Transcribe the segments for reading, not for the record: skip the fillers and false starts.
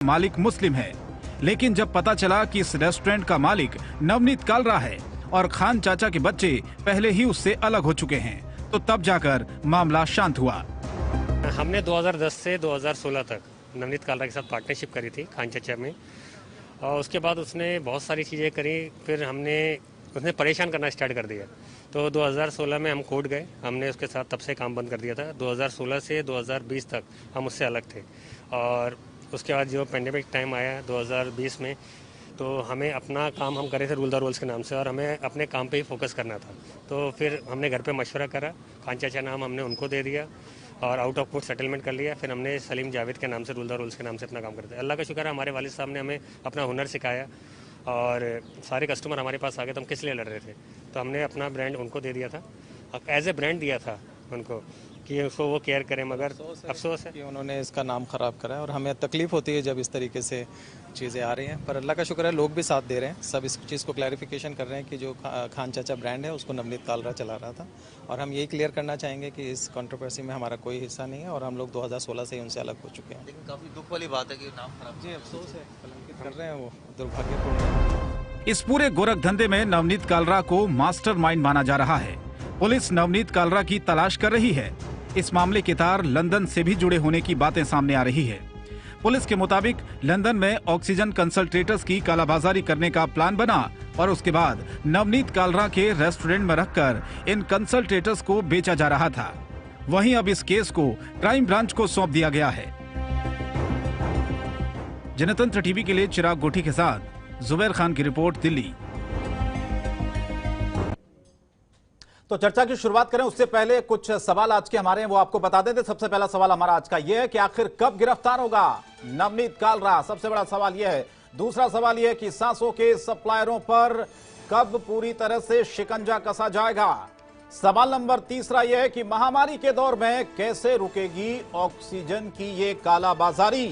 मालिक मुस्लिम है, लेकिन जब पता चला कि इस रेस्टोरेंट का मालिक नवनीत कालरा है और खान चाचा के बच्चे पहले ही उससे अलग हो चुके हैं, तो तब जाकर मामला शांत हुआ। हमने 2010 से 2016 तक नवनीत कालरा के साथ पार्टनरशिप करी थी खान चाचा में, और उसके बाद उसने बहुत सारी चीज़ें करी। फिर उसने परेशान करना स्टार्ट कर दिया। तो 2016 में हम कोर्ट गए, हमने उसके साथ तब से काम बंद कर दिया था। 2016 से 2020 तक हम उससे अलग थे, और उसके बाद जो पेंडेमिक टाइम आया 2020 में, तो हमें अपना काम हम करे थे रूल द रूल्स के नाम से, और हमें अपने काम पे ही फोकस करना था। तो फिर हमने घर पे मशवरा करा, खान चाचा नाम हमने उनको दे दिया और आउट ऑफ कोर्ट सेटलमेंट कर लिया। फिर हमने सलीम जावेद के नाम से रूल द रूल्स के नाम से अपना काम करते। अल्लाह का शुक्र है, हमारे वालिद साहब ने हमें अपना हुनर सिखाया और सारे कस्टमर हमारे पास आ गए। तो हम किस लिए लड़ रहे थे, तो हमने अपना ब्रांड उनको दे दिया था, एज ए ब्रांड दिया था उनको कि उसको वो केयर करें। मगर अफसोस है कि उन्होंने इसका नाम ख़राब करा है, और हमें तकलीफ़ होती है जब इस तरीके से चीज़ें आ रही हैं। पर अल्लाह का शुक्र है, लोग भी साथ दे रहे हैं, सब इस चीज़ को क्लैरिफिकेशन कर रहे हैं कि जो खान चाचा ब्रांड है उसको नवनीत कालरा चला रहा था। और हम यही क्लियर करना चाहेंगे कि इस कंट्रोवर्सी में हमारा कोई हिस्सा नहीं है, और हम लोग 2016 से ही उनसे अलग हो चुके हैं। लेकिन काफ़ी दुख वाली बात है कि नाम खराब। जी अफसोस है, कलंकित कर रहे हैं, वो दुर्भाग्यपूर्ण है। इस पूरे गोरख धंधे में नवनीत कालरा को मास्टरमाइंड माना जा रहा है। पुलिस नवनीत कालरा की तलाश कर रही है। इस मामले के तार लंदन से भी जुड़े होने की बातें सामने आ रही है। पुलिस के मुताबिक लंदन में ऑक्सीजन कंसंट्रेटर्स की कालाबाजारी करने का प्लान बना और उसके बाद नवनीत कालरा के रेस्टोरेंट में रखकर इन कंसंट्रेटर्स को बेचा जा रहा था। वहीं अब इस केस को क्राइम ब्रांच को सौंप दिया गया है। जनतंत्र टीवी के लिए चिराग गोठी के साथ जुबैर खान की रिपोर्ट, दिल्ली। तो चर्चा की शुरुआत करें उससे पहले कुछ सवाल आज के हमारे हैं, वो आपको बता देते। सबसे पहला सवाल हमारा आज का यह है कि आखिर कब गिरफ्तार होगा नवनीत कालरा, सबसे बड़ा सवाल यह है। दूसरा सवाल यह है कि सांसों के सप्लायरों पर कब पूरी तरह से शिकंजा कसा जाएगा। सवाल नंबर तीसरा यह है कि महामारी के दौर में कैसे रुकेगी ऑक्सीजन की ये कालाबाजारी।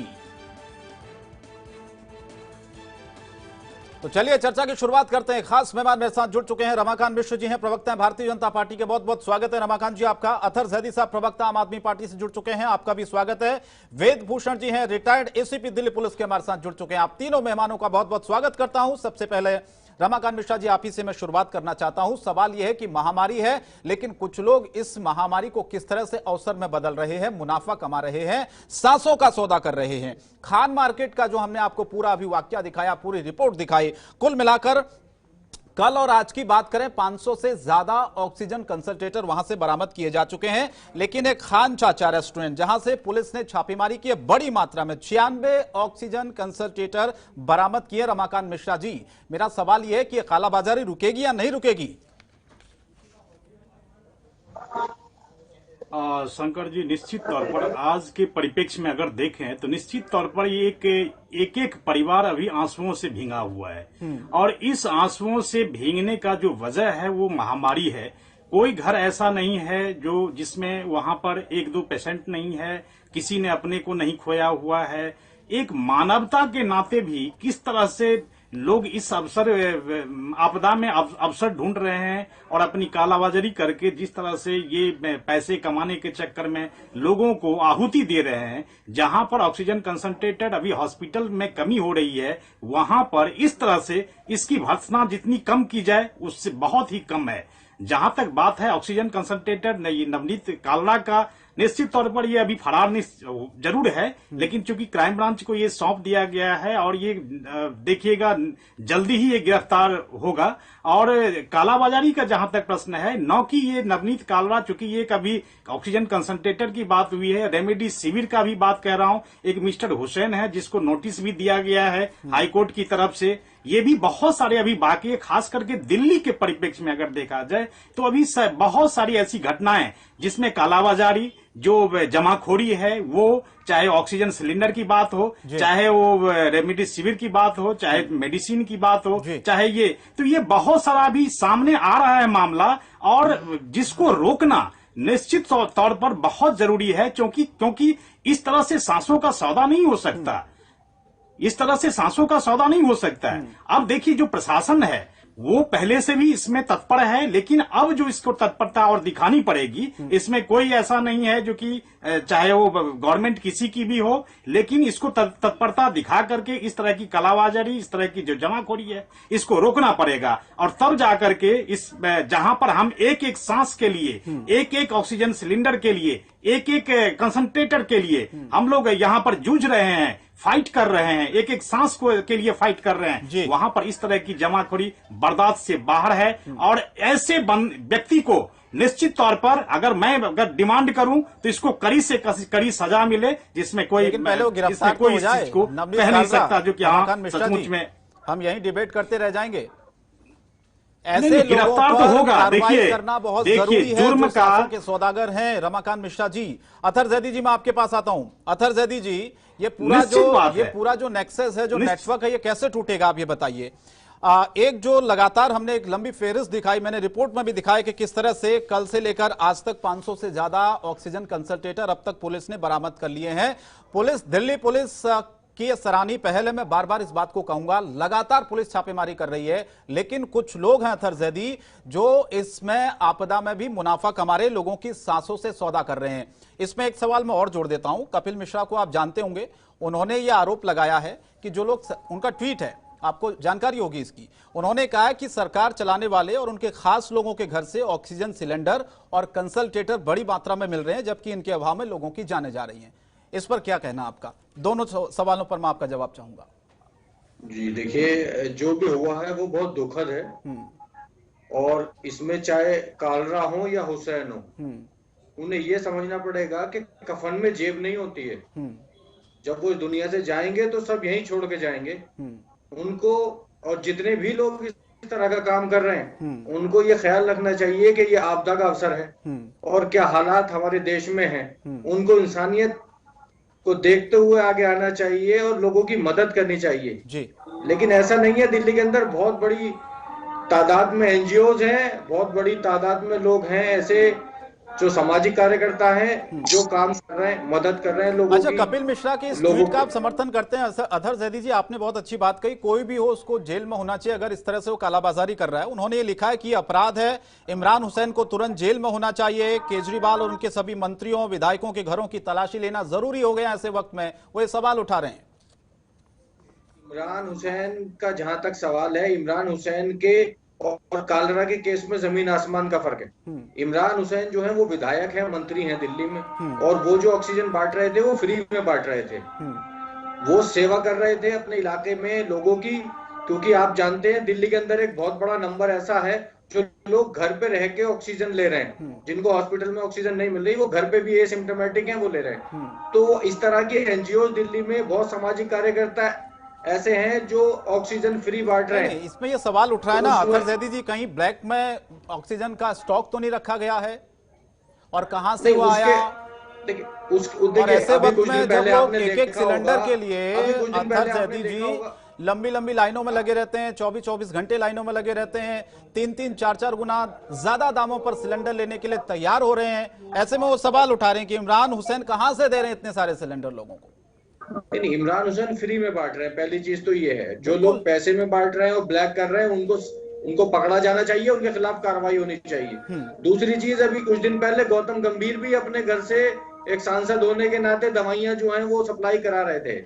तो चलिए चर्चा की शुरुआत करते हैं। खास मेहमान मेरे साथ जुड़ चुके हैं, रमाकांत मिश्र जी हैं, प्रवक्ता हैं भारतीय जनता पार्टी के। बहुत बहुत स्वागत है रमाकांत जी आपका। अथर जैदी साहब प्रवक्ता आम आदमी पार्टी से जुड़ चुके हैं, आपका भी स्वागत है। वेद भूषण जी हैं, रिटायर्ड एसीपी दिल्ली पुलिस के, हमारे साथ जुड़ चुके हैं। आप तीनों मेहमानों का बहुत बहुत स्वागत करता हूं। सबसे पहले रमाकांत मिश्रा जी, आप ही से मैं शुरुआत करना चाहता हूं। सवाल यह है कि महामारी है, लेकिन कुछ लोग इस महामारी को किस तरह से अवसर में बदल रहे हैं, मुनाफा कमा रहे हैं, सांसों का सौदा कर रहे हैं। खान मार्केट का जो हमने आपको पूरा अभी वाकया दिखाया, पूरी रिपोर्ट दिखाई, कुल मिलाकर कल और आज की बात करें 500 से ज्यादा ऑक्सीजन कंसंट्रेटर वहां से बरामद किए जा चुके हैं। लेकिन एक खान चाचा रेस्टोरेंट जहां से पुलिस ने छापेमारी की, बड़ी मात्रा में 96 ऑक्सीजन कंसंट्रेटर बरामद किए। रमाकांत मिश्रा जी, मेरा सवाल यह है कि कालाबाजारी रुकेगी या नहीं रुकेगी? शंकर जी, निश्चित तौर पर आज के परिप्रेक्ष्य में अगर देखें तो निश्चित तौर पर ये एक परिवार अभी आंसुओं से भींगा हुआ है, और इस आंसुओं से भींगने का जो वजह है वो महामारी है। कोई घर ऐसा नहीं है जिसमें वहां पर एक दो पेशेंट नहीं है, किसी ने अपने को नहीं खोया हुआ है। एक मानवता के नाते भी किस तरह से लोग इस आपदा में अवसर ढूंढ रहे हैं और अपनी कालाबाजारी करके जिस तरह से ये पैसे कमाने के चक्कर में लोगों को आहुति दे रहे हैं। जहां पर ऑक्सीजन कंसंट्रेटर अभी हॉस्पिटल में कमी हो रही है, वहां पर इस तरह से इसकी भर्त्सना जितनी कम की जाए उससे बहुत ही कम है। जहां तक बात है ऑक्सीजन कंसंट्रेटर नवनीत कालरा का, निश्चित तौर पर ये अभी फरार जरूर है, लेकिन चूंकि क्राइम ब्रांच को ये सौंप दिया गया है और ये देखिएगा जल्दी ही ये गिरफ्तार होगा। और कालाबाजारी का जहां तक प्रश्न है, न कि ये नवनीत कालरा, चूंकि ये कभी ऑक्सीजन कंसंट्रेटर की बात हुई है, रेमेडी शिविर का भी बात कह रहा हूं। एक मिस्टर हुसैन है जिसको नोटिस भी दिया गया है हाईकोर्ट की तरफ से। ये भी बहुत सारे अभी बाकी है, खास करके दिल्ली के परिप्रेक्ष्य में अगर देखा जाए तो अभी बहुत सारी ऐसी घटनाएं जिसमें कालाबाजारी, जो जमाखोरी है, वो चाहे ऑक्सीजन सिलेंडर की बात हो, चाहे वो रेमेडी शिविर की बात हो, चाहे मेडिसिन की बात हो, चाहे ये बहुत सारा अभी सामने आ रहा है मामला, और जिसको रोकना निश्चित तौर पर बहुत जरूरी है। क्योंकि इस तरह से सांसों का सौदा नहीं हो सकता, इस तरह से सांसों का सौदा नहीं हो सकता है। अब देखिए जो प्रशासन है वो पहले से भी इसमें तत्पर है, लेकिन अब जो इसको तत्परता और दिखानी पड़ेगी, इसमें कोई ऐसा नहीं है जो कि चाहे वो गवर्नमेंट किसी की भी हो, लेकिन इसको तत्परता दिखा करके इस तरह की कालाबाजारी, इस तरह की जो जमाखोरी है, इसको रोकना पड़ेगा। और तब जाकर के इस जहां पर हम एक एक सांस के लिए, एक एक ऑक्सीजन सिलेंडर के लिए, एक एक कंसंट्रेटर के लिए हम लोग यहाँ पर जूझ रहे हैं, फाइट कर रहे हैं, एक एक सांस के लिए फाइट कर रहे हैं, वहां पर इस तरह की जमाखोरी बर्दाश्त से बाहर है। और ऐसे व्यक्ति को निश्चित तौर पर अगर डिमांड करूं तो इसको कड़ी से कड़ी सजा मिले, जिसमें कोई पहले वो गिरफ्तार कोई हो इस जाए। चीज को कह नहीं सकता जो कि हाँ सचमुच में हम यही डिबेट करते रह जाएंगे। ऐसे गिरफ्तार तो होगा। देखिए करना बहुत जरूरी है। जुर्म का के सौदागर हैं रमाकांत मिश्रा जी। अथर जैदी जी, मैं आपके पास आता हूं। अथर जैदी जी, ये पूरा जो नेक्सस है, जो नेटवर्क है, ये कैसे टूटेगा, आप ये बताइए। एक जो लगातार हमने एक लंबी फेहरिस्त दिखाई, मैंने रिपोर्ट में भी दिखाया कि किस तरह से कल से लेकर आज तक 500 से ज्यादा ऑक्सीजन कंसंट्रेटर अब तक पुलिस ने बरामद कर लिए हैं। दिल्ली पुलिस की ये सराहनीय पहल है। मैं बार बार इस बात को कहूंगा, लगातार पुलिस छापेमारी कर रही है, लेकिन कुछ लोग हैं अथर जैदी जो इसमें आपदा में भी मुनाफा कमा रहे, लोगों की सांसों से सौदा कर रहे हैं। इसमें एक सवाल मैं और जोड़ देता हूं। कपिल मिश्रा को आप जानते होंगे, उन्होंने ये आरोप लगाया है कि जो लोग, उनका ट्वीट है, आपको जानकारी होगी इसकी, उन्होंने कहा है कि सरकार चलाने वाले और उनके खास लोगों के घर से ऑक्सीजन सिलेंडर और कंसंट्रेटर बड़ी मात्रा में मिल रहे हैं, जबकि इनके अभाव में लोगों की जानें जा रही हैं। इस पर क्या कहना आपका? दोनों सवालों पर मैं आपका जवाब चाहूंगा। जी देखिए, जो भी हुआ है वो बहुत दुखद है, और इसमें चाहे कालरा हो या हुसैन हो, उन्हें यह समझना पड़ेगा कि कफन में जेब नहीं होती है। जब वो इस दुनिया से जाएंगे तो सब यहीं छोड़ के जाएंगे। उनको, और जितने भी लोग इस तरह का काम कर रहे हैं, उनको ये ख्याल रखना चाहिए कि ये आपदा का अवसर है और क्या हालात हमारे देश में हैं। उनको इंसानियत को देखते हुए आगे आना चाहिए और लोगों की मदद करनी चाहिए जी। लेकिन ऐसा नहीं है। दिल्ली के अंदर बहुत बड़ी तादाद में एनजीओज हैं, बहुत बड़ी तादाद में लोग हैं ऐसे जो सामाजिक कार्यकर्ता हैं, जो काम कर रहे हैं, मदद कर रहे हैं लोगों की। अच्छा, कपिल मिश्रा के इस ट्वीट का आप समर्थन करते हैं? अथर जैदी जी, आपने बहुत अच्छी बात कही, कोई भी हो उसको जेल में होना चाहिए अगर इस तरह से वो कालाबाजारी कर रहा है। उन्होंने ये लिखा है कि अपराध है, इमरान हुसैन को तुरंत जेल में होना चाहिए, केजरीवाल और उनके सभी मंत्रियों विधायकों के घरों की तलाशी लेना जरूरी हो गया ऐसे वक्त में। वो ये सवाल उठा रहे हैं। इमरान हुसैन का जहां तक सवाल है, इमरान हुसैन के और कालरा के केस में जमीन आसमान का फर्क है। इमरान हुसैन जो है वो विधायक है, मंत्री हैं दिल्ली में, और वो जो ऑक्सीजन बांट रहे थे वो फ्री में बांट रहे थे। वो सेवा कर रहे थे अपने इलाके में लोगों की, क्योंकि आप जानते हैं दिल्ली के अंदर एक बहुत बड़ा नंबर ऐसा है जो लोग घर पे रह के ऑक्सीजन ले रहे हैं, जिनको हॉस्पिटल में ऑक्सीजन नहीं मिल रही, वो घर पे भी एसिम्प्टोमेटिक हैं, वो ले रहे हैं। तो इस तरह के एनजीओ दिल्ली में बहुत सामाजिक कार्यकर्ता ऐसे हैं जो ऑक्सीजन फ्री बांट रहे हैं। इसमें ये सवाल उठ रहा है ना अथर जैदी जी, कहीं ब्लैक में ऑक्सीजन का स्टॉक तो नहीं रखा गया है, और कहां से वो आया? और ऐसे वक्त में जब लोग एक सिलेंडर के लिए, अथर जैदी जी, लंबी लंबी लाइनों में लगे रहते हैं, 24-24 घंटे लाइनों में लगे रहते हैं, 3-3, 4-4 गुना ज्यादा दामों पर सिलेंडर लेने के लिए तैयार हो रहे हैं। ऐसे में वो सवाल उठा रहे हैं कि इमरान हुसैन कहां से दे रहे हैं इतने सारे सिलेंडर लोगों को? नहीं, इमरान हुसैन फ्री में बांट रहे हैं। पहली चीज तो ये है, जो लोग पैसे में बांट रहे हैं और ब्लैक कर रहे हैं, उनको पकड़ा जाना चाहिए, उनके खिलाफ कार्रवाई होनी चाहिए। दूसरी चीज, अभी कुछ दिन पहले गौतम गंभीर भी अपने घर से एक सांसद होने के नाते दवाइयां जो हैं वो सप्लाई करा रहे थे।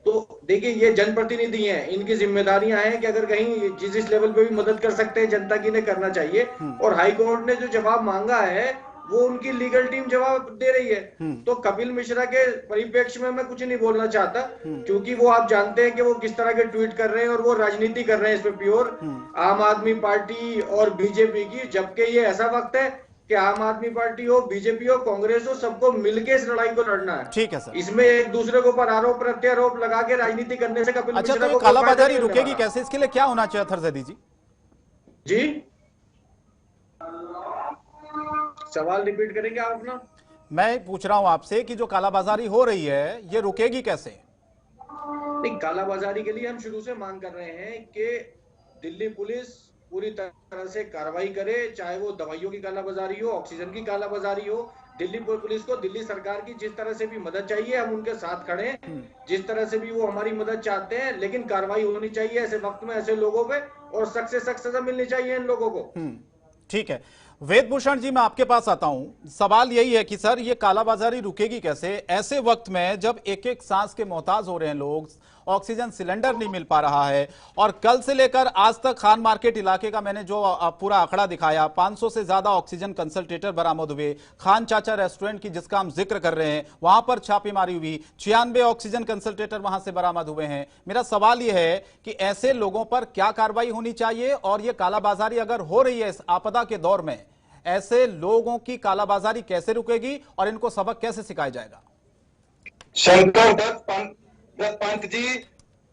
तो देखिए, ये जनप्रतिनिधि हैं, इनकी जिम्मेदारियां हैं कि अगर कहीं जिस लेवल पे भी मदद कर सकते हैं जनता की, इन्हें करना चाहिए। और हाईकोर्ट ने जो जवाब मांगा है वो उनकी लीगल टीम जवाब दे रही है। तो कपिल मिश्रा के परिप्रेक्ष्य में मैं कुछ नहीं बोलना चाहता, क्योंकि वो आप जानते हैं कि वो किस तरह के ट्वीट कर रहे हैं और वो राजनीति कर रहे हैं इस पे प्योर आम आदमी पार्टी और बीजेपी की। जबकि ये ऐसा वक्त है कि आम आदमी पार्टी हो, बीजेपी हो, कांग्रेस हो, सबको मिलकर इस लड़ाई को लड़ना है। ठीक है सर। इसमें एक दूसरे के ऊपर आरोप प्रत्यारोप लगा के राजनीति करने से कपिल मिश्रा को कालाबाजारी रुकेगी कैसे? इसके लिए क्या होना चाहिए अथर जैदी जी? जी, सवाल रिपीट करेंगे आप अपना? मैं पूछ रहा हूं आपसे कि जो कालाबाजारी हो रही है ये रुकेगी कैसे? नहीं, कालाबाजारी के लिए हम शुरू से मांग कर रहे हैं कि दिल्ली पुलिस पूरी तरह से कार्रवाई करे, चाहे वो दवाइयों की कालाबाजारी हो, ऑक्सीजन की कालाबाजारी हो। दिल्ली पुलिस को दिल्ली सरकार की जिस तरह से भी मदद चाहिए हम उनके साथ खड़े हैं, जिस तरह से भी वो हमारी मदद चाहते हैं, लेकिन कार्रवाई होनी चाहिए ऐसे वक्त में ऐसे लोगों पे, और सख्त से सख्त सजा मिलनी चाहिए इन लोगों को। ठीक है, वेदभूषण जी मैं आपके पास आता हूं। सवाल यही है कि सर ये कालाबाजारी रुकेगी कैसे ऐसे वक्त में जब एक एक सांस के मोहताज हो रहे हैं लोग, ऑक्सीजन सिलेंडर नहीं मिल पा रहा है, और कल से लेकर आज तक खान मार्केट इलाके का मैंने जो पूरा आंकड़ा दिखाया, 500 से ज्यादा ऑक्सीजन कंसंट्रेटर बरामद हुए। खान चाचा रेस्टोरेंट की जिसका हम जिक्र कर रहे हैं वहां पर छापेमारी हुई, 96 ऑक्सीजन कंसंट्रेटर वहां से बरामद हुए हैं। मेरा सवाल यह है कि ऐसे लोगों पर क्या कार्रवाई होनी चाहिए, और ये कालाबाजारी अगर हो रही है इस आपदा के दौर में, ऐसे लोगों की कालाबाजारी कैसे रुकेगी और इनको सबक कैसे सिखाया जाएगा? शंकर दत्त पंत जी,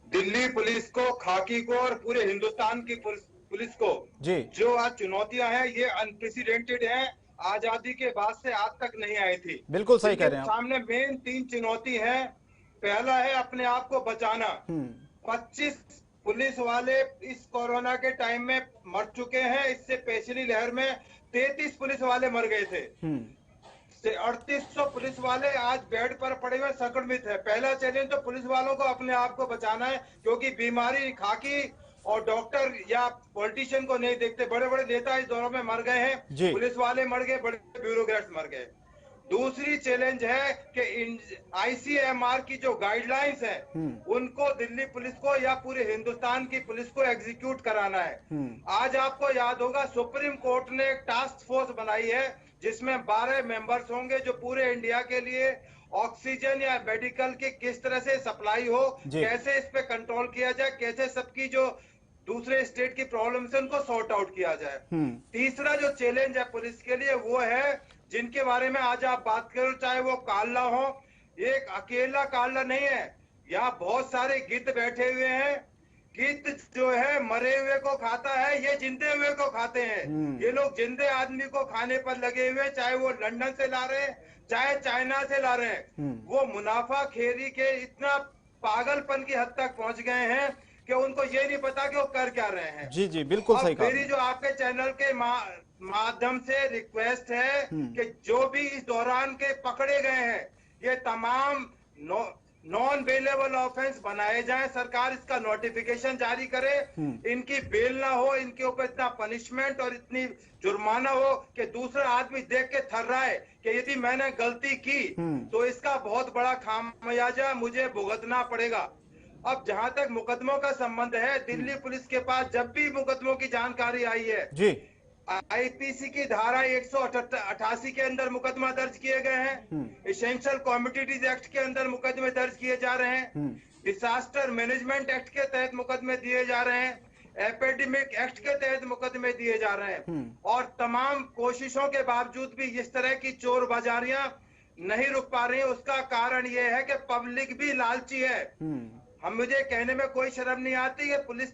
दिल्ली पुलिस को, खाकी को और पूरे हिंदुस्तान की पुलिस को जी जो आज चुनौतियां हैं ये अनप्रेसिडेंटेड हैं, आजादी के बाद से आज तक नहीं आई थी। बिल्कुल सही कह रहे हैं आप। सामने मेन 3 चुनौती है। पहला है अपने आप को बचाना। 25 पुलिस वाले इस कोरोना के टाइम में मर चुके हैं। इससे पेशली लहर में 33 पुलिस वाले मर गए थे। 3800 पुलिस वाले आज बेड पर पड़े हुए संक्रमित है। पहला चैलेंज तो पुलिस वालों को अपने आप को बचाना है, क्योंकि बीमारी खाकी और डॉक्टर या पॉलिटिशियन को नहीं देखते। बड़े बड़े नेता इस दौर में मर गए हैं, पुलिस वाले मर गए, बड़े ब्यूरोक्रेट्स मर गए। दूसरी चैलेंज है कि आईसीएमआर की जो गाइडलाइंस है उनको दिल्ली पुलिस को या पूरे हिंदुस्तान की पुलिस को एग्जीक्यूट कराना है। आज आपको याद होगा सुप्रीम कोर्ट ने एक टास्क फोर्स बनाई है जिसमें 12 मेंबर्स होंगे जो पूरे इंडिया के लिए ऑक्सीजन या मेडिकल की किस तरह से सप्लाई हो, कैसे इस पे कंट्रोल किया जाए, कैसे सबकी जो दूसरे स्टेट की प्रॉब्लम्स है उनको सॉर्ट आउट किया जाए। तीसरा जो चैलेंज है पुलिस के लिए वो है जिनके बारे में आज आप बात करो, चाहे वो काल्ला हो। एक अकेला काल्ला नहीं है, यहाँ बहुत सारे गिद्ध बैठे हुए हैं। गिद्ध जो है मरे हुए को खाता है, ये जिंदे हुए को खाते हैं। ये लोग जिंदे आदमी को खाने पर लगे हुए, चाहे वो लंदन से ला रहे हैं चाहे चाइना से ला रहे हैं। वो मुनाफा खेरी के इतना पागलपन की हद तक पहुंच गए हैं कि उनको ये नहीं पता कि वो कर क्या रहे हैं। जी जी बिल्कुल सही कहा। मेरी जो आपके चैनल के माध्यम से रिक्वेस्ट है कि जो भी इस दौरान के पकड़े गए हैं ये तमाम नॉन बेलेबल ऑफेंस बनाए जाएं। सरकार इसका नोटिफिकेशन जारी करे, इनकी बेल ना हो, इनके ऊपर इतना पनिशमेंट और इतनी जुर्माना हो कि दूसरा आदमी देख के थर्राए कि यदि मैंने गलती की तो इसका बहुत बड़ा खामियाजा मुझे भुगतना पड़ेगा। अब जहां तक मुकदमों का संबंध है, दिल्ली पुलिस के पास जब भी मुकदमों की जानकारी आई है जी, आईपीसी की धारा 188 के अंदर मुकदमा दर्ज किए गए हैं। एसेंशियल कमोडिटीज एक्ट के अंदर मुकदमे दर्ज किए जा रहे हैं। डिजास्टर मैनेजमेंट एक्ट के तहत मुकदमे दिए जा रहे हैं। एपिडेमिक एक्ट के तहत मुकदमे दिए जा रहे हैं। और तमाम कोशिशों के बावजूद भी इस तरह की चोर बाजारियां नहीं रुक पा रही है। उसका कारण यह है कि पब्लिक भी लालची है। मुझे कहने में कोई शर्म नहीं आती है पुलिस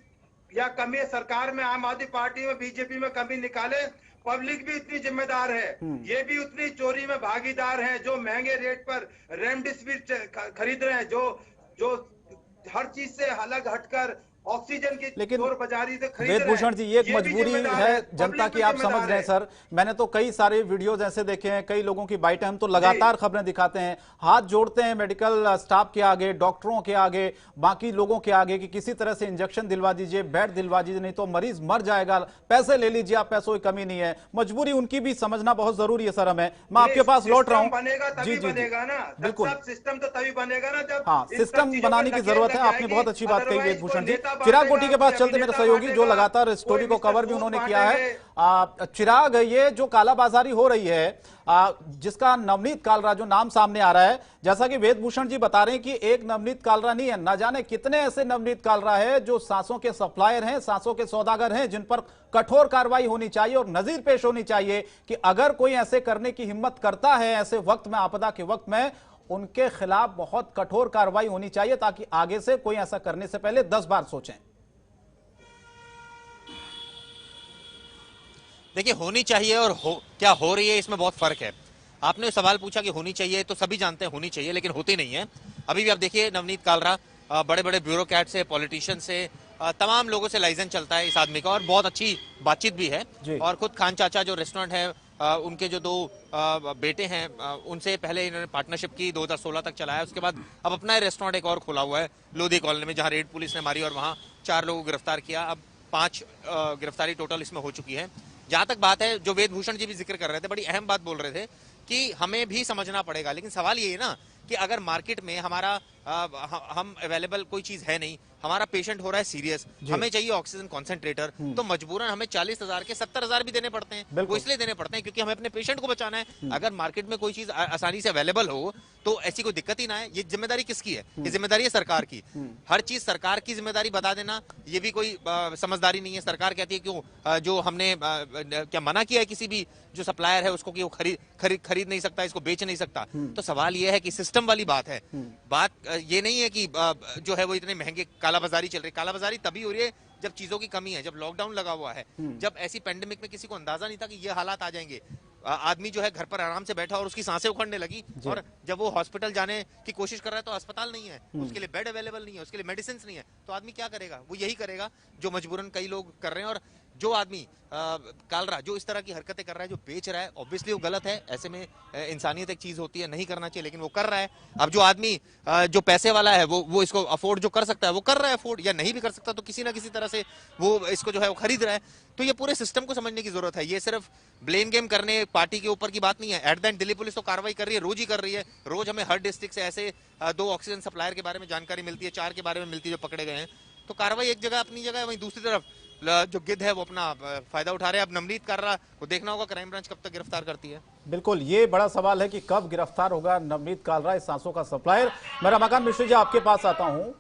या कमी सरकार में, आम आदमी पार्टी में, बीजेपी में कमी निकाले, पब्लिक भी इतनी जिम्मेदार है, ये भी उतनी चोरी में भागीदार है। जो महंगे रेट पर रेमडेसिविर खरीद रहे हैं, जो हर चीज से अलग हटकर ऑक्सीजन की चोर बाजारी से खरीद रहे हैं। वेदभूषण जी, ये एक मजबूरी है जनता की, आप समझ रहे हैं सर। मैंने तो कई सारे वीडियोस ऐसे देखे हैं, कई लोगों की बाइट, हम तो लगातार खबरें दिखाते हैं, हाथ जोड़ते हैं मेडिकल स्टाफ के आगे, डॉक्टरों के आगे, बाकी लोगों के आगे कि किसी तरह से इंजेक्शन दिलवा दीजिए, बेड दिलवा दीजिए, नहीं तो मरीज मर जाएगा, पैसे ले लीजिए आप, पैसों की कमी नहीं है। मजबूरी उनकी भी समझना बहुत जरूरी है सर हमें। मैं आपके पास लौट रहा हूँ। जी जी बिल्कुल, सिस्टम तो तभी बनेगा ना जब हाँ सिस्टम बनाने की जरूरत है। आपने बहुत अच्छी बात कही वेदभूषण जी। चिराग कोटी के पास चलते मेरे सहयोगी जो लगातार इस स्टोरी को कवर भी उन्होंने किया है। चिराग, ये जो कालाबाजारी हो रही है, जिसका नवनीत कालरा जो नाम सामने आ रहा है, जैसा कि वेदभूषण जी बता रहे हैं कि एक नवनीत कालरा नहीं है, न जाने कितने ऐसे नवनीत कालरा है जो सांसों के सप्लायर हैं, सांसों के सौदागर हैं, जिन पर कठोर कार्रवाई होनी चाहिए और नजीर पेश होनी चाहिए कि अगर कोई ऐसे करने की हिम्मत करता है ऐसे वक्त में, आपदा के वक्त में, उनके खिलाफ बहुत कठोर कार्रवाई होनी चाहिए ताकि आगे से कोई ऐसा करने से पहले 10 बार सोचें। देखिए, होनी चाहिए और क्या हो रही है इसमें बहुत फर्क है। आपने सवाल पूछा कि होनी चाहिए, तो सभी जानते हैं होनी चाहिए, लेकिन होती नहीं है। अभी भी आप देखिए नवनीत कालरा बड़े बड़े ब्यूरोक्रेट से, पॉलिटिशियन से, तमाम लोगों से लाइसेंस चलता है इस आदमी का और बहुत अच्छी बातचीत भी है। और खुद खान चाचा जो रेस्टोरेंट है उनके जो 2 बेटे हैं उनसे पहले इन्होंने पार्टनरशिप की, 2016 तक चलाया। उसके बाद अब अपना रेस्टोरेंट एक और खोला हुआ है लोधी कॉलोनी में, जहां रेड पुलिस ने मारी और वहां 4 लोगों को गिरफ्तार किया। अब 5 गिरफ्तारी टोटल इसमें हो चुकी है। जहां तक बात है, जो वेदभूषण जी भी जिक्र कर रहे थे, बड़ी अहम बात बोल रहे थे कि हमें भी समझना पड़ेगा। लेकिन सवाल ये है ना कि अगर मार्केट में हमारा हम अवेलेबल कोई चीज है नहीं, हमारा पेशेंट हो रहा है सीरियस, हमें चाहिए ऑक्सीजन कॉन्सेंट्रेटर, तो मजबूरन हमें 40,000 के 70,000 भी देने पड़ते हैं। वो इसलिए देने पड़ते हैं क्योंकि हमें अपने पेशेंट को बचाना है। अगर मार्केट में कोई चीज आसानी से अवेलेबल हो तो ऐसी कोई दिक्कत ही ना है। ये जिम्मेदारी किसकी है? ये जिम्मेदारी है सरकार की। हर चीज सरकार की जिम्मेदारी बता देना ये भी कोई समझदारी नहीं है। सरकार कहती है क्यों जो हमने क्या मना किया है किसी भी जो सप्लायर है उसको कि वो खरीद नहीं सकता, इसको बेच नहीं सकता। तो सवाल ये है कि सिस्टम वाली बात है। बात ये नहीं है कि जो है वो इतने महंगे कालाबाजारी चल रही। कालाबाजारी तभी हो रही है जब चीजों की कमी है, जब लॉकडाउन लगा हुआ है, जब ऐसी पेंडेमिक में किसी को अंदाजा नहीं था कि ये हालात आ जाएंगे। आदमी जो है घर पर आराम से बैठा और उसकी सांसें उखड़ने लगी, और जब वो हॉस्पिटल जाने की कोशिश कर रहा है तो अस्पताल नहीं है, उसके लिए बेड अवेलेबल नहीं है, उसके लिए मेडिसिन नहीं है, तो आदमी क्या करेगा? वो यही करेगा जो मजबूरन कई लोग कर रहे हैं। और जो आदमी कालरा जो इस तरह की हरकतें कर रहा है, जो बेच रहा है, ऑब्वियसली वो गलत है। ऐसे में इंसानियत एक चीज होती है, नहीं करना चाहिए, लेकिन वो कर रहा है। अब जो आदमी जो पैसे वाला है वो इसको अफोर्ड जो कर सकता है वो कर रहा है अफोर्ड, या नहीं भी कर सकता तो किसी ना किसी तरह से वो इसको जो है वो खरीद रहा है। तो ये पूरे सिस्टम को समझने की जरूरत है। ये सिर्फ ब्लेम गेम करने पार्टी के ऊपर की बात नहीं है। At the end Delhi police तो कार्रवाई कर रही है, रोज ही कर रही है। रोज हमें हर डिस्ट्रिक्ट से ऐसे 2 ऑक्सीजन सप्लायर के बारे में जानकारी मिलती है, 4 के बारे में मिलती है जो पकड़े गए हैं। तो कार्रवाई एक जगह अपनी जगह है, वहीं दूसरी तरफ जो गिद्ध है वो अपना फायदा उठा रहे हैं। अब नवनीत कालरा को देखना होगा क्राइम ब्रांच कब तक गिरफ्तार करती है। बिल्कुल, ये बड़ा सवाल है कि कब गिरफ्तार होगा नवनीत कालरा, इस सांसों का सप्लायर। मैं रमाकांत मिश्र जी आपके पास आता हूं।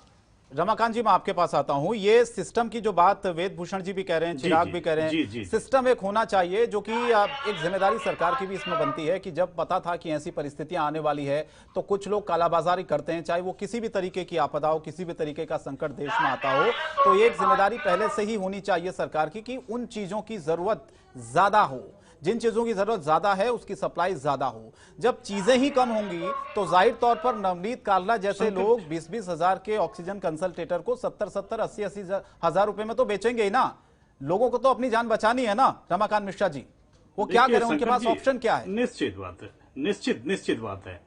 रमाकांत जी मैं आपके पास आता हूं। ये सिस्टम की जो बात वेदभूषण जी भी कह रहे हैं, चिराग भी कह रहे हैं, सिस्टम एक होना चाहिए जो कि एक जिम्मेदारी सरकार की भी इसमें बनती है कि जब पता था कि ऐसी परिस्थितियां आने वाली है तो कुछ लोग कालाबाजारी करते हैं, चाहे वो किसी भी तरीके की आपदा हो, किसी भी तरीके का संकट देश में आता हो, तो एक जिम्मेदारी पहले से ही होनी चाहिए सरकार की कि उन चीजों की जरूरत ज्यादा हो, जिन चीजों की जरूरत ज्यादा है उसकी सप्लाई ज्यादा हो। जब चीजें ही कम होंगी तो जाहिर तौर पर नवनीत कालरा जैसे लोग 20-20 हजार के ऑक्सीजन कंसंट्रेटर को 70-70, 80-80 हजार रुपए में तो बेचेंगे ही ना। लोगों को तो अपनी जान बचानी है ना रमाकांत मिश्रा जी, वो क्या करें? उनके पास ऑप्शन क्या है? निश्चित बात है, निश्चित बात है।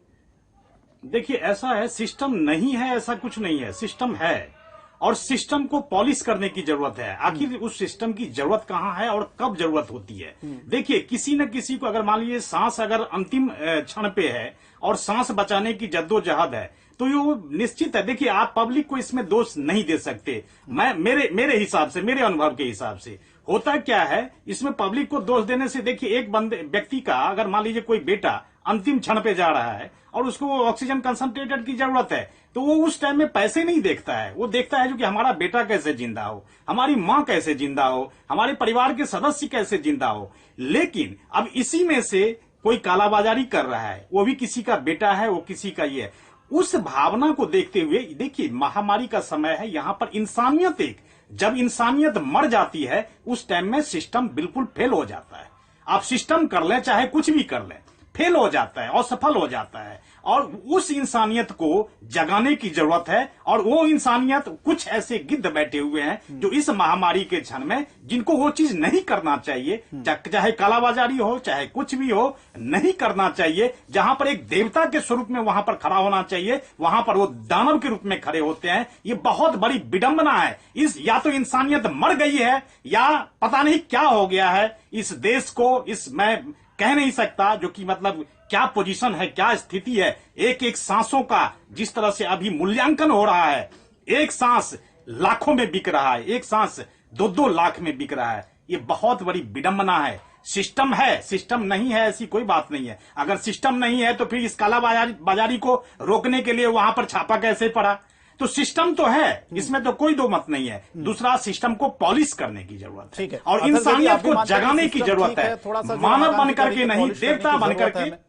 देखिए ऐसा है, सिस्टम नहीं है ऐसा कुछ नहीं है, सिस्टम है और सिस्टम को पॉलिश करने की जरूरत है। आखिर उस सिस्टम की जरूरत कहाँ है और कब जरूरत होती है? देखिए किसी न किसी को अगर मान लीजिए सांस अगर अंतिम क्षण पे है और सांस बचाने की जद्दोजहद है तो ये निश्चित है। देखिए आप पब्लिक को इसमें दोष नहीं दे सकते। मैं मेरे हिसाब से, मेरे अनुभव के हिसाब से होता क्या है, इसमें पब्लिक को दोष देने से, देखिए एक व्यक्ति का अगर मान लीजिए कोई बेटा अंतिम क्षण पे जा रहा है और उसको ऑक्सीजन कंसंट्रेटर की जरूरत है तो वो उस टाइम में पैसे नहीं देखता है, वो देखता है जो कि हमारा बेटा कैसे जिंदा हो, हमारी मां कैसे जिंदा हो, हमारे परिवार के सदस्य कैसे जिंदा हो। लेकिन अब इसी में से कोई कालाबाजारी कर रहा है, वो भी किसी का बेटा है, वो किसी का ये है। उस भावना को देखते हुए देखिए महामारी का समय है, यहां पर इंसानियत जब इंसानियत मर जाती है उस टाइम में सिस्टम बिल्कुल फेल हो जाता है। आप सिस्टम कर लें चाहे कुछ भी कर लें, फेल हो जाता है, असफल हो जाता है। और उस इंसानियत को जगाने की जरूरत है। और वो इंसानियत कुछ ऐसे गिद्ध बैठे हुए हैं जो इस महामारी के क्षण में जिनको वो चीज नहीं करना चाहिए, चाहे कालाबाजारी हो चाहे कुछ भी हो, नहीं करना चाहिए। जहां पर एक देवता के स्वरूप में वहां पर खड़ा होना चाहिए, वहां पर वो दानव के रूप में खड़े होते हैं। ये बहुत बड़ी विडंबना है। इस या तो इंसानियत मर गई है या पता नहीं क्या हो गया है इस देश को। इस मैं कह नहीं सकता जो कि मतलब क्या पोजीशन है, क्या स्थिति है। एक एक सांसों का जिस तरह से अभी मूल्यांकन हो रहा है, एक सांस लाखों में बिक रहा है, एक सांस 2-2 लाख में बिक रहा है। ये बहुत बड़ी विडंबना है। सिस्टम है, सिस्टम नहीं है ऐसी कोई बात नहीं है। अगर सिस्टम नहीं है तो फिर इस कालाबाजारी को रोकने के लिए वहां पर छापा कैसे पड़ा? तो सिस्टम तो है, इसमें तो कोई दो मत नहीं है। दूसरा सिस्टम को पॉलिश करने की जरूरत है और इंसानियत को जगाने की जरूरत है, मानव बनकर के नहीं, देवता बनकर के।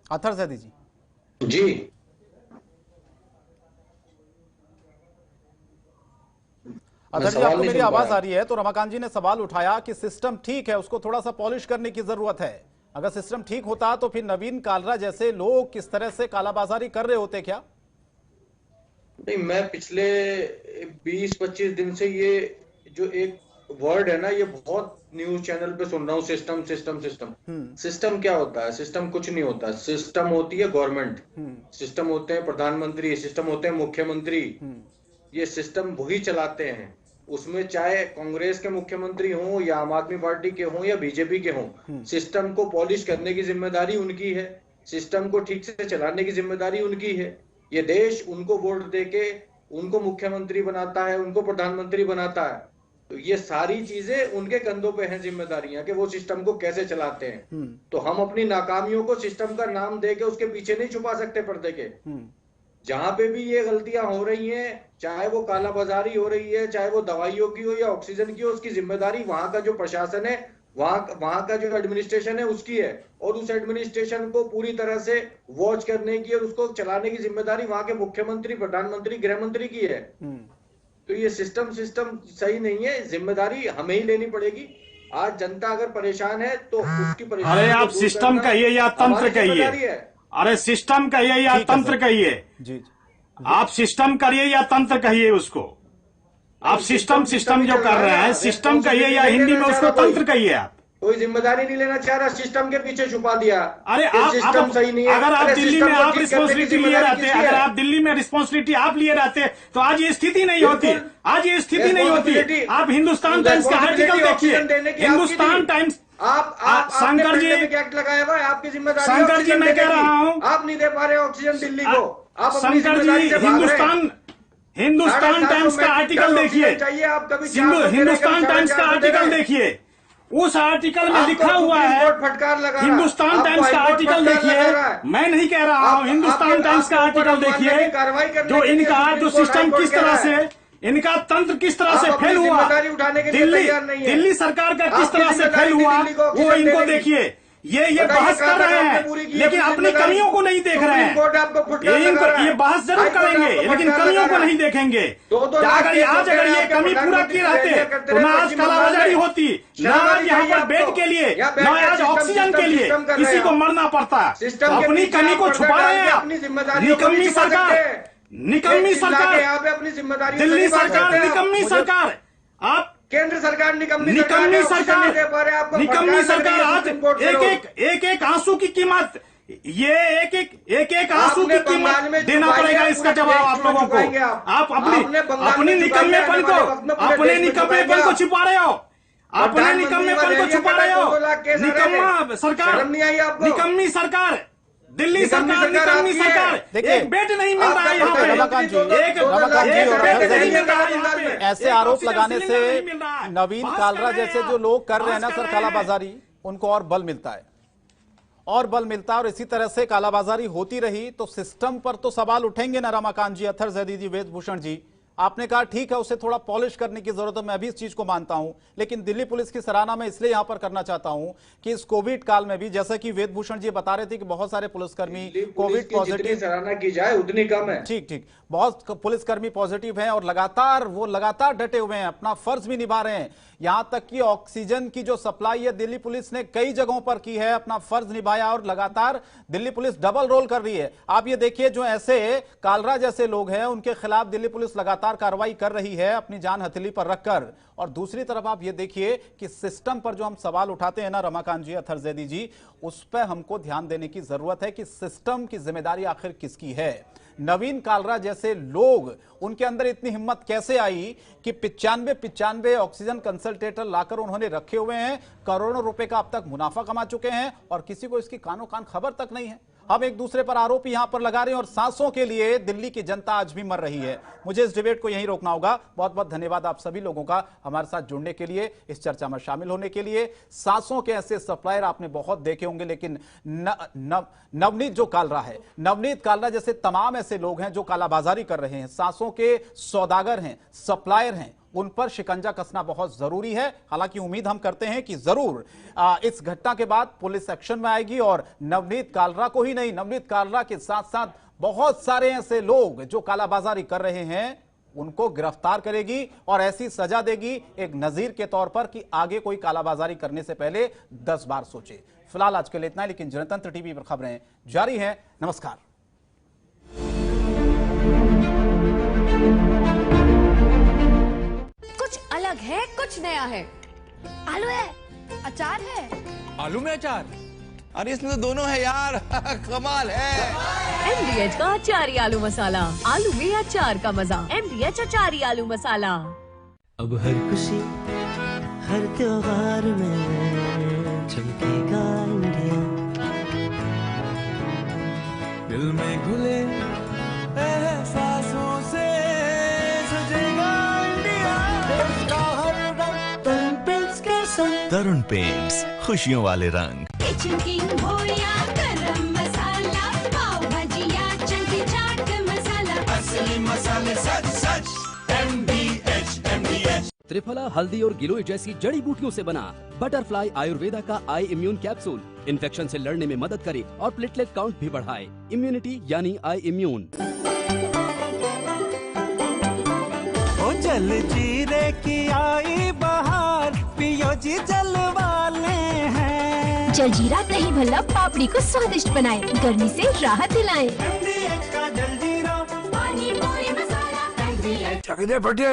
अथर सैदी जी अथर जी, आपको मेरी आवाज आ रही है? तो रमाकांत जी ने सवाल उठाया कि सिस्टम ठीक है, उसको थोड़ा सा पॉलिश करने की जरूरत है। अगर सिस्टम ठीक होता तो फिर नवीन कालरा जैसे लोग किस तरह से कालाबाजारी कर रहे होते क्या? नहीं, मैं पिछले 20-25 दिन से ये जो एक वर्ड है ना, ये बहुत न्यूज चैनल पे सुन रहा हूँ, सिस्टम सिस्टम सिस्टम। सिस्टम क्या होता है? सिस्टम कुछ नहीं होता। सिस्टम होती है गवर्नमेंट, सिस्टम होते हैं प्रधानमंत्री, सिस्टम होते हैं मुख्यमंत्री। ये सिस्टम वही चलाते हैं। उसमें चाहे कांग्रेस के मुख्यमंत्री हों या आम आदमी पार्टी के हों या बीजेपी के हों, सिस्टम को पॉलिश करने की जिम्मेदारी उनकी है, सिस्टम को ठीक से चलाने की जिम्मेदारी उनकी है। ये देश उनको वोट देके उनको मुख्यमंत्री बनाता है, उनको प्रधानमंत्री बनाता है। तो ये सारी चीजें उनके कंधों पे हैं जिम्मेदारियां कि वो सिस्टम को कैसे चलाते हैं। तो हम अपनी नाकामियों को सिस्टम का नाम देके उसके पीछे नहीं छुपा सकते पर्दे के। जहां पे भी ये गलतियां हो रही हैं, चाहे वो काला बाजारी हो रही है, चाहे वो दवाइयों की हो या ऑक्सीजन की हो, उसकी जिम्मेदारी वहां का जो प्रशासन है, वहां का जो एडमिनिस्ट्रेशन है उसकी है। और उस एडमिनिस्ट्रेशन को पूरी तरह से वॉच करने की और उसको चलाने की जिम्मेदारी वहां के मुख्यमंत्री, प्रधानमंत्री, गृह मंत्री की है। तो ये सिस्टम सही नहीं है, जिम्मेदारी हमें ही लेनी पड़ेगी। आज जनता अगर परेशान है तो उसकी परेशानी। अरे आप सिस्टम कहिए या तंत्र कहिए, अरे सिस्टम कहिए या तंत्र कहिए, आप सिस्टम करिए या तंत्र कहिए उसको। आप सिस्टम जो कर रहे हैं, सिस्टम कहिए या हिंदी में उसको तंत्र कहिए। आप कोई जिम्मेदारी नहीं लेना चाह रहा, सिस्टम के पीछे छुपा दिया। अरे आप सिस्टम सही नहीं है। अगर आप दिल्ली में आप रिस्पॉन्सिबिलिटी लिए रहते, अगर आप दिल्ली में रिस्पॉन्सिबिलिटी आप लिए रहते तो आज ये स्थिति नहीं होती, आज ये स्थिति नहीं होती। आप हिंदुस्तान टाइम्स का आर्टिकल देखिए, हिंदुस्तान टाइम्स। आप शंकर जी एक्ट लगाया हुआ है, आपकी जिम्मेदारी। शंकर जी मैं कह रहा हूँ, आप नहीं दे पा रहे ऑक्सीजन दिल्ली को। आप शंकर जी हिंदुस्तान टाइम्स का आर्टिकल देखिए, हिंदुस्तान टाइम्स का आर्टिकल देखिए, उस आर्टिकल में लिखा हुआ है, हिंदुस्तान टाइम्स का आर्टिकल देखिए, मैं नहीं कह रहा हूँ, हिंदुस्तान टाइम्स का आर्टिकल देखिए, जो इनका जो सिस्टम किस तरह से, इनका तंत्र किस तरह से फेल हुआ, दिल्ली सरकार का किस तरह से फेल हुआ, वो इनको देखिए। ये बहस कर रहे हैं लेकिन अपनी कमियों को नहीं देख रहे हैं। ये बहस जरूर करेंगे लेकिन कमियों को नहीं देखेंगे। अगर ये कमी पूरा किए रहते तो ना आज कालाबाजारी होती, ना आज यहाँ पर बेड के लिए, ना आज ऑक्सीजन के लिए किसी को मरना पड़ता। अपनी कमी को छुपा रहे हैं आप। निकम्मी सरकार, निकम्मी सरकार, दिल्ली सरकार निकम्मी सरकार, आप केंद्र सरकार निकम्मी सरकार, निकम्मी सरकार। आज एक आंसू की कीमत, ये एक आंसू की कीमत देना पड़ेगा इसका जवाब आप लोगों को। आप अपनी निकम्मेपन को छुपा रहे हो, अपने निकम्मेपन को छुपा रहे हो। निकम्मा सरकार, निकम्मी सरकार, दिल्ली सरकार निकम्मी सरकार। एक बेड नहीं मिल रहा है यहाँ पे, एक बेड नहीं मिल रहा है यहाँ पे। ऐसे आरोप लगाने से नवीन कालरा जैसे जो लोग कर रहे हैं ना सर कालाबाजारी, उनको और बल मिलता है, और बल मिलता है। और इसी तरह से कालाबाजारी होती रही तो सिस्टम पर तो सवाल उठेंगे ना। रमाकांत जी, अथर जैदी जी, वेदभूषण जी, आपने कहा ठीक है उसे थोड़ा पॉलिश करने की जरूरत है, मैं भी इस चीज को मानता हूं, लेकिन दिल्ली पुलिस की सराहना मैं इसलिए यहां पर करना चाहता हूं कि इस कोविड काल में भी, जैसा कि वेदभूषण जी बता रहे थे कि बहुत सारे पुलिसकर्मी कोविड पॉजिटिव, सराहना की जाए उतनी कम है। ठीक, बहुत पुलिसकर्मी पॉजिटिव हैं और लगातार डटे हुए हैं, अपना फर्ज भी निभा रहे हैं। यहां तक कि ऑक्सीजन की जो सप्लाई है दिल्ली पुलिस ने कई जगहों पर की है, अपना फर्ज निभाया और लगातार दिल्ली पुलिस डबल रोल कर रही है। आप ये देखिए जो ऐसे कालरा जैसे लोग हैं उनके खिलाफ दिल्ली पुलिस लगातार कार्रवाई कर रही है अपनी जान हथेली पर रखकर। और दूसरी तरफ आप ये देखिए कि सिस्टम पर जो हम सवाल उठाते हैं ना रमाकांत जी, अथर जैदी जी, उस पर हमको ध्यान देने की जरूरत है कि सिस्टम की जिम्मेदारी आखिर किसकी है। नवीन कालरा जैसे लोग, उनके अंदर इतनी हिम्मत कैसे आई कि 95 ऑक्सीजन कंसंट्रेटर लाकर उन्होंने रखे हुए हैं, करोड़ों रुपए का अब तक मुनाफा कमा चुके हैं और किसी को इसकी कानो कान खबर तक नहीं है। हम एक दूसरे पर आरोप यहां पर लगा रहे हैं और सांसों के लिए दिल्ली की जनता आज भी मर रही है। मुझे इस डिबेट को यहीं रोकना होगा। बहुत बहुत धन्यवाद आप सभी लोगों का हमारे साथ जुड़ने के लिए, इस चर्चा में शामिल होने के लिए। सांसों के ऐसे सप्लायर आपने बहुत देखे होंगे, लेकिन नवनीत जो कालरा है, नवनीत कालरा जैसे तमाम ऐसे लोग हैं जो कालाबाजारी कर रहे हैं, सांसों के सौदागर हैं, सप्लायर हैं, उन पर शिकंजा कसना बहुत जरूरी है। हालांकि उम्मीद हम करते हैं कि जरूर इस घटना के बाद पुलिस एक्शन में आएगी और नवनीत कालरा को ही नहीं, नवनीत कालरा के साथ साथ बहुत सारे ऐसे लोग जो कालाबाजारी कर रहे हैं उनको गिरफ्तार करेगी और ऐसी सजा देगी एक नजीर के तौर पर कि आगे कोई कालाबाजारी करने से पहले 10 बार सोचे। फिलहाल आज के लिए इतना ही, लेकिन जनतंत्र टीवी पर खबरें जारी हैं। नमस्कार। है, कुछ नया है। आलू है, अचार है। आलू में अचार? अरे इसमें तो दोनों है यार। कमाल है। MDH का अचारी आलू मसाला, आलू में अचार का मजा। MDH अचारी आलू मसाला। अब हर खुशी हर त्योहार में चमकेगा इंडिया, दिल में घुले एहसासों से सजेगा इंडिया। देश का हर रंग तरुण पेंट्स के संग। तरुण पेंट्स, खुशियों वाले रंग। किचन किंग हो या गरम मसाला, पाव भाजी या चंकी चाट मसाला, असली मसाले सच सच। MDH त्रिफला, हल्दी और गिलोय जैसी जड़ी बूटियों से बना बटरफ्लाई आयुर्वेदा का आई इम्यून कैप्सूल इन्फेक्शन से लड़ने में मदद करे और प्लेटलेट काउंट भी बढ़ाए। इम्यूनिटी यानी आई इम्यून। ओ जल जीरे की आई बहार, पियो जी जल वाले हैं। जलजीरा दही भल्ला पापड़ी को स्वादिष्ट बनाए, गर्मी से राहत दिलाए। MDH का जलजीरा, पानी पूरी मसाला। MDH चकदे फटे।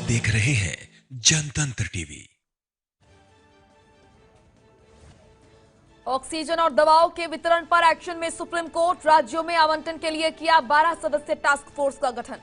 देख रहे हैं जनतंत्र टीवी। ऑक्सीजन और दवाओं के वितरण पर एक्शन में सुप्रीम कोर्ट, राज्यों में आवंटन के लिए किया 12 सदस्यीय टास्क फोर्स का गठन।